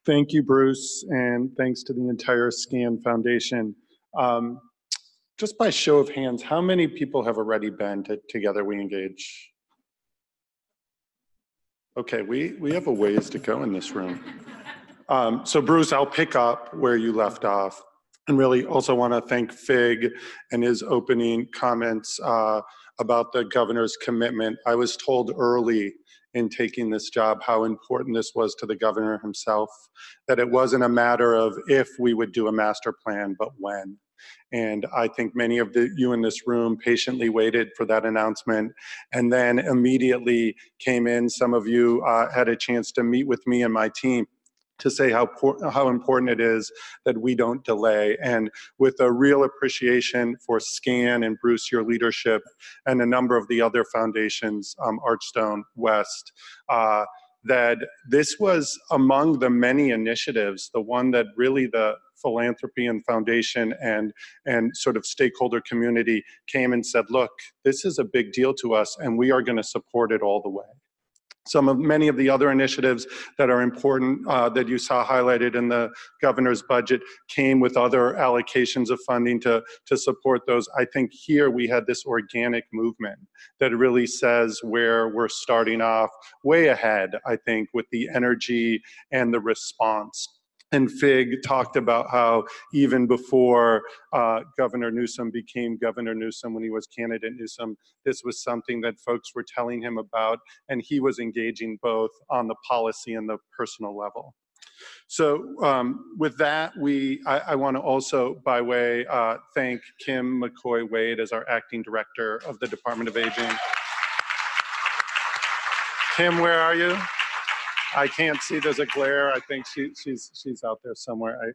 Thank you, Bruce, and thanks to the entire SCAN Foundation. Um, just by show of hands, how many people have already been to Together We Engage? Okay, we have a ways to go in this room. So Bruce, I'll pick up where you left off, and really also want to thank Fig and his opening comments about the governor's commitment. I was told early in taking this job how important this was to the governor himself, that it wasn't a matter of if we would do a master plan, but when. And I think many of you in this room patiently waited for that announcement and then immediately came in. Some of you had a chance to meet with me and my team to say how important it is that we don't delay. And with a real appreciation for SCAN and Bruce, your leadership, and a number of the other foundations, Archstone, West, that this was among the many initiatives, the one that really the philanthropy and foundation and sort of stakeholder community came and said, look, this is a big deal to us and we are going to support it all the way. Many of the other initiatives that are important that you saw highlighted in the governor's budget came with other allocations of funding to support those. I think here we had this organic movement that really says where we're starting off way ahead, I think, with the energy and the response. And Fig talked about how even before Governor Newsom became Governor Newsom, when he was candidate Newsom, this was something that folks were telling him about, and he was engaging both on the policy and the personal level. So with that, I want to also, by way, thank Kim McCoy-Wade as our acting director of the Department of Aging. Kim, where are you? I can't see, there's a glare. I think she's out there somewhere.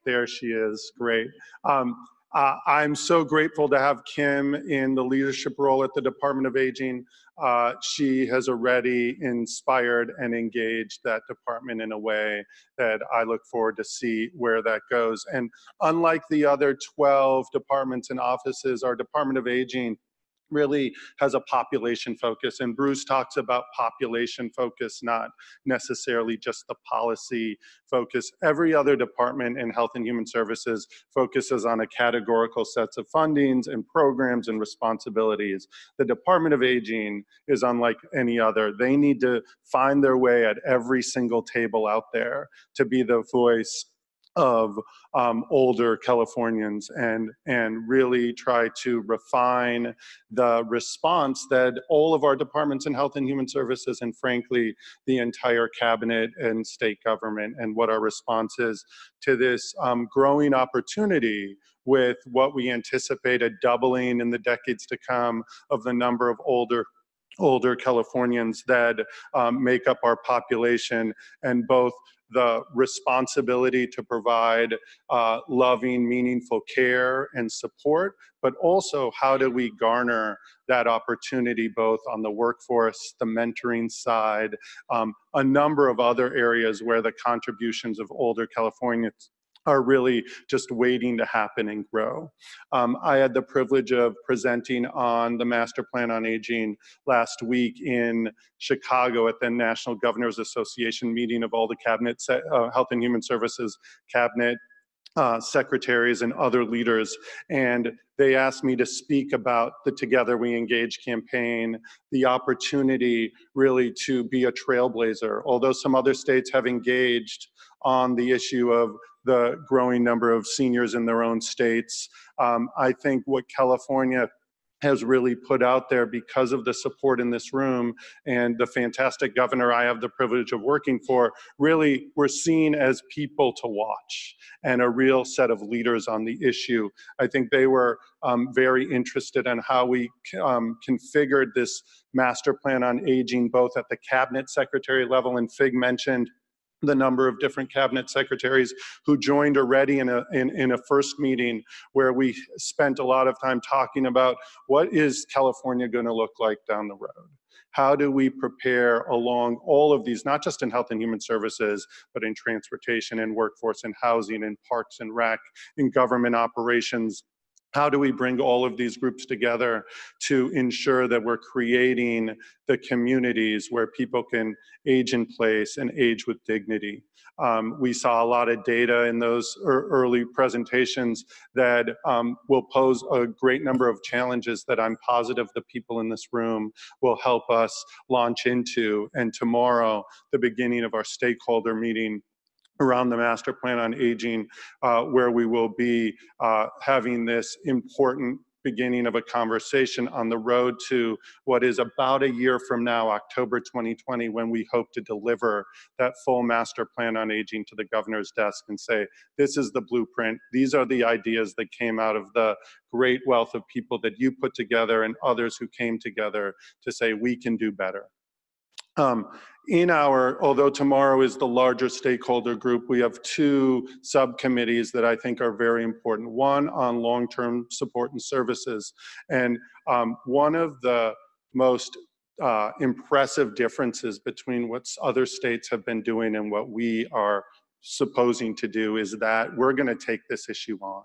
There she is, great. I'm so grateful to have Kim in the leadership role at the Department of Aging. She has already inspired and engaged that department in a way that I look forward to see where that goes. And unlike the other 12 departments and offices, our Department of Aging really has a population focus. And Bruce talks about population focus, not necessarily just the policy focus. Every other department in Health and Human Services focuses on a categorical sets of fundings and programs and responsibilities. The Department of Aging is unlike any other. They need to find their way at every single table out there to be the voice of older Californians and really try to refine the response that all of our departments in Health and Human Services and frankly, the entire cabinet and state government and what our response is to this growing opportunity with what we anticipate a doubling in the decades to come of the number of older Californians that make up our population, and both the responsibility to provide loving, meaningful care and support, but also how do we garner that opportunity both on the workforce, the mentoring side, a number of other areas where the contributions of older Californians are really just waiting to happen and grow. I had the privilege of presenting on the Master Plan on Aging last week in Chicago at the National Governors Association meeting of all the cabinet, Health and Human Services cabinet secretaries and other leaders, and they asked me to speak about the Together We Engage campaign, the opportunity really to be a trailblazer. Although some other states have engaged on the issue of the growing number of seniors in their own states, I think what California has really put out there because of the support in this room and the fantastic governor I have the privilege of working for, really we're seen as people to watch and a real set of leaders on the issue. I think they were very interested in how we configured this master plan on aging, both at the cabinet secretary level, and Fig mentioned the number of different cabinet secretaries who joined already in a first meeting where we spent a lot of time talking about what is California going to look like down the road. How do we prepare along all of these, not just in Health and Human Services, but in transportation and workforce and housing and parks and rec, in government operations, How do we bring all of these groups together to ensure that we're creating the communities where people can age in place and age with dignity? We saw a lot of data in those early presentations that will pose a great number of challenges that I'm positive the people in this room will help us launch into. And tomorrow, the beginning of our stakeholder meeting around the master plan on aging, where we will be having this important beginning of a conversation on the road to what is about a year from now, October 2020, when we hope to deliver that full master plan on aging to the governor's desk and say, this is the blueprint. These are the ideas that came out of the great wealth of people that you put together and others who came together to say, we can do better. Although tomorrow is the larger stakeholder group, we have two subcommittees that I think are very important. One on long-term support and services. And one of the most impressive differences between what other states have been doing and what we are supposing to do is that we're going to take this issue on.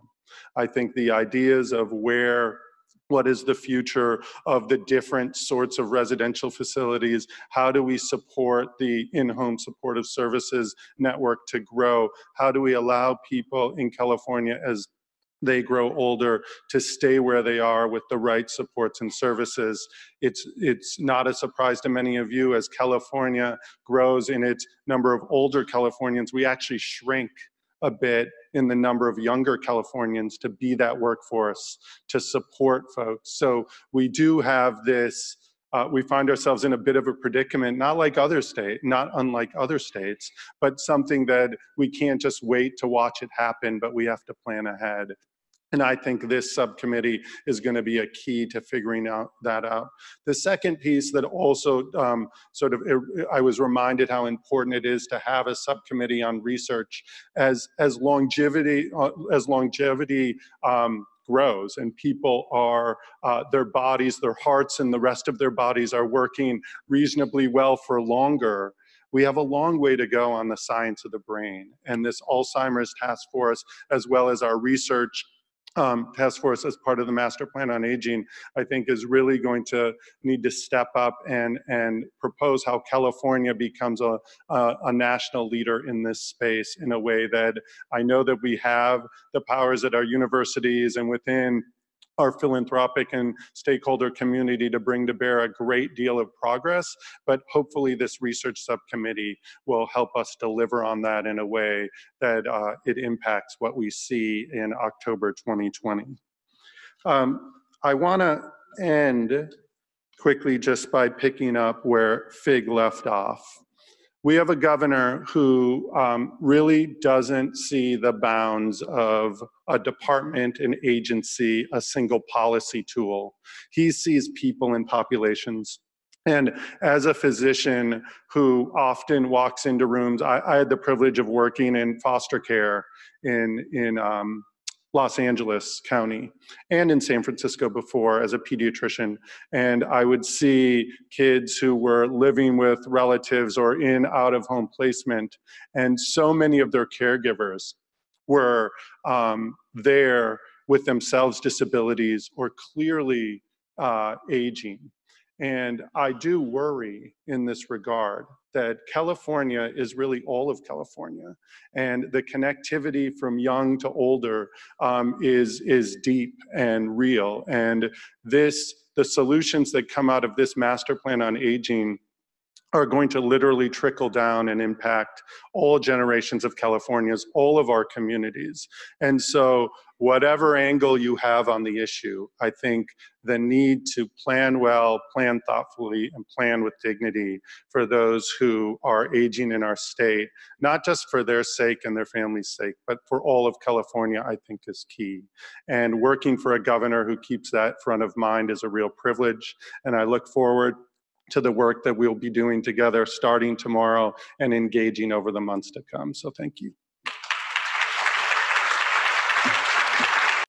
I think the ideas of what is the future of the different sorts of residential facilities? How do we support the in-home supportive services network to grow? How do we allow people in California as they grow older to stay where they are with the right supports and services? It's not a surprise to many of you, as California grows in its number of older Californians, we actually shrink a bit in the number of younger Californians to be that workforce to support folks. So we do have this, we find ourselves in a bit of a predicament, not unlike other states, but something that we can't just wait to watch it happen, but we have to plan ahead. And I think this subcommittee is going to be a key to figuring that out. The second piece that also I was reminded how important it is to have a subcommittee on research as longevity grows and people are, their bodies, their hearts and the rest of their bodies are working reasonably well for longer. We have a long way to go on the science of the brain. And this Alzheimer's task force, as well as our research task force as part of the master plan on aging, I think is really going to need to step up and propose how California becomes a national leader in this space in a way that I know that we have the powers at our universities and within our philanthropic and stakeholder community to bring to bear a great deal of progress, but hopefully this research subcommittee will help us deliver on that in a way that it impacts what we see in October 2020. I want to end quickly just by picking up where Fig left off. We have a governor who really doesn't see the bounds of a department, an agency, a single policy tool. He sees people and populations. And as a physician who often walks into rooms, I had the privilege of working in foster care in Los Angeles County and in San Francisco before as a pediatrician. And I would see kids who were living with relatives or in out-of-home placement. And so many of their caregivers were there with themselves disabilities or clearly aging. And I do worry in this regard that California is really all of California. And the connectivity from young to older is deep and real. And the solutions that come out of this master plan on aging are going to literally trickle down and impact all generations of Californians, all of our communities. And so whatever angle you have on the issue, I think the need to plan well, plan thoughtfully, and plan with dignity for those who are aging in our state, not just for their sake and their family's sake, but for all of California, I think is key. And working for a governor who keeps that front of mind is a real privilege. And I look forward to the work that we'll be doing together starting tomorrow and engaging over the months to come. So thank you.